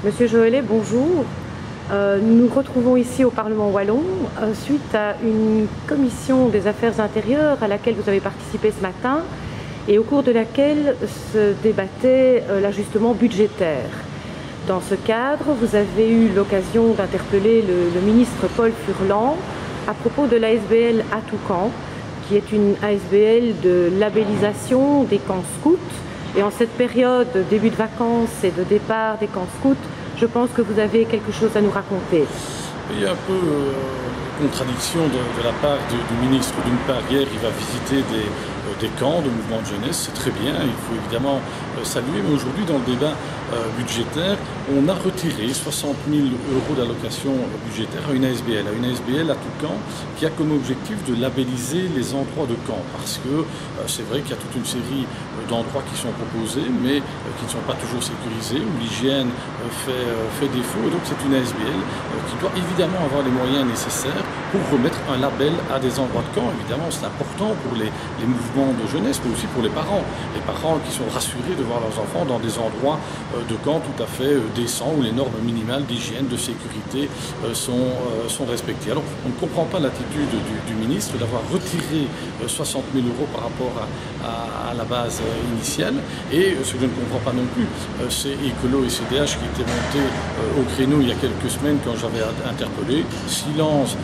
Monsieur Joëlet, bonjour. Nous nous retrouvons ici au Parlement wallon suite à une commission des affaires intérieures à laquelle vous avez participé ce matin et au cours de laquelle se débattait l'ajustement budgétaire. Dans ce cadre, vous avez eu l'occasion d'interpeller le ministre Paul Furlan à propos de l'ASBL à Toucan, qui est une ASBL de labellisation des camps scouts. Et en cette période de début de vacances et de départ des camps scouts, je pense que vous avez quelque chose à nous raconter. Il y a un peu de contradiction de la part du ministre. D'une part, hier, il va visiter des camps de mouvements de jeunesse, c'est très bien, il faut évidemment saluer, mais aujourd'hui, dans le débat budgétaire, on a retiré 60 000 € d'allocation budgétaire à une ASBL à Toucan, qui a comme objectif de labelliser les endroits de camp, parce que c'est vrai qu'il y a toute une série d'endroits qui sont proposés, mais qui ne sont pas toujours sécurisés, où l'hygiène fait défaut, et donc c'est une ASBL qui doit évidemment avoir les moyens nécessaires pour remettre un label à des endroits de camp. Évidemment, c'est important pour les mouvements de jeunesse, mais aussi pour les parents qui sont rassurés de voir leurs enfants dans des endroits de camp tout à fait décents, où les normes minimales d'hygiène, de sécurité sont respectées. Alors, on ne comprend pas l'attitude du ministre d'avoir retiré 60 000 € par rapport à la base initiale. Et ce que je ne comprends pas non plus, c'est Écolo et CDH qui étaient montés au créneau il y a quelques semaines quand j'avais interpellé. Silence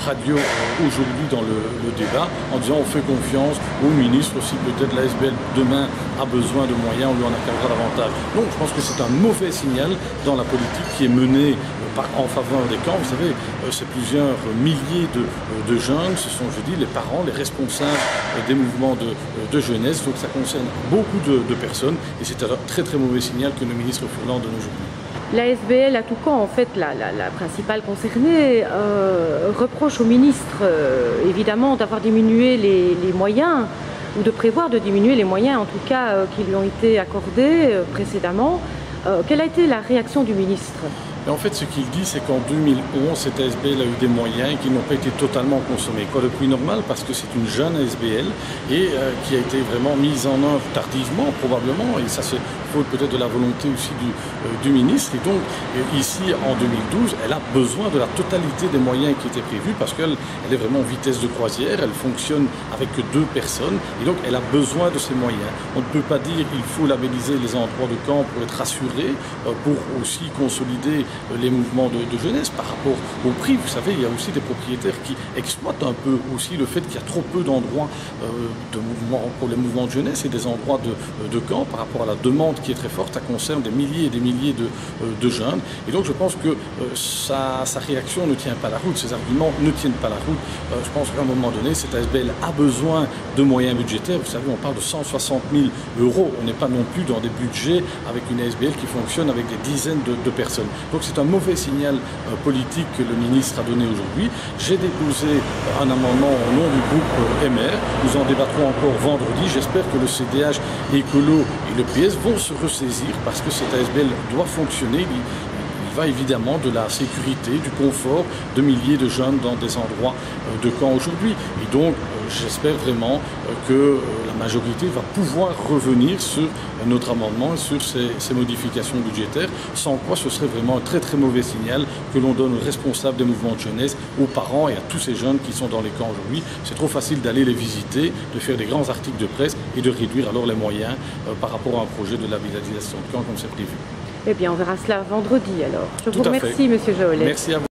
radio aujourd'hui dans le débat en disant on fait confiance au ministre, si peut-être l'ASBL demain a besoin de moyens, on lui en accordera davantage. Donc je pense que c'est un mauvais signal dans la politique qui est menée en faveur des camps. Vous savez, c'est plusieurs milliers de jeunes, ce sont, je dis, les parents, les responsables des mouvements de jeunesse, donc ça concerne beaucoup de personnes et c'est un très très mauvais signal que le ministre Furlan donne aujourd'hui. L'ASBL à Toucan, en fait, la principale concernée, reproche au ministre, évidemment, d'avoir diminué les moyens, ou de prévoir de diminuer les moyens, en tout cas, qui lui ont été accordés précédemment. Quelle a été la réaction du ministre ? Et en fait, ce qu'il dit, c'est qu'en 2011, cette ASBL a eu des moyens qui n'ont pas été totalement consommés. Quoi de plus normal, parce que c'est une jeune ASBL et qui a été vraiment mise en œuvre tardivement, probablement, et ça c'est faute peut-être de la volonté aussi du ministre. Et donc, ici, en 2012, elle a besoin de la totalité des moyens qui étaient prévus, parce qu'elle est vraiment en vitesse de croisière, elle fonctionne avec que 2 personnes, et donc elle a besoin de ces moyens. On ne peut pas dire qu'il faut labelliser les endroits de camp pour être assuré, pour aussi consolider les mouvements de jeunesse par rapport au prix. Vous savez, il y a aussi des propriétaires qui exploitent un peu aussi le fait qu'il y a trop peu d'endroits pour les mouvements de jeunesse et des endroits de camp par rapport à la demande qui est très forte. Ça concerne des milliers et des milliers de jeunes. Et donc je pense que sa réaction ne tient pas la route, ses arguments ne tiennent pas la route. Je pense qu'à un moment donné, cette ASBL a besoin de moyens budgétaires. Vous savez, on parle de 160 000 €. On n'est pas non plus dans des budgets avec une ASBL qui fonctionne avec des dizaines de personnes. Donc c'est un mauvais signal politique que le ministre a donné aujourd'hui. J'ai déposé un amendement au nom du groupe MR. Nous en débattrons encore vendredi. J'espère que le CDH, Écolo et le PS vont se ressaisir parce que cette ASBL doit fonctionner. Il va évidemment de la sécurité, du confort de milliers de jeunes dans des endroits de camp aujourd'hui. Et donc, j'espère vraiment que la majorité va pouvoir revenir sur notre amendement et sur ces modifications budgétaires, sans quoi ce serait vraiment un très très mauvais signal que l'on donne aux responsables des mouvements de jeunesse, aux parents et à tous ces jeunes qui sont dans les camps aujourd'hui. C'est trop facile d'aller les visiter, de faire des grands articles de presse et de réduire alors les moyens par rapport à un projet de labellisation de camp comme c'est prévu. Eh bien, on verra cela vendredi alors. Je vous remercie, Monsieur Joëlet. Merci à vous.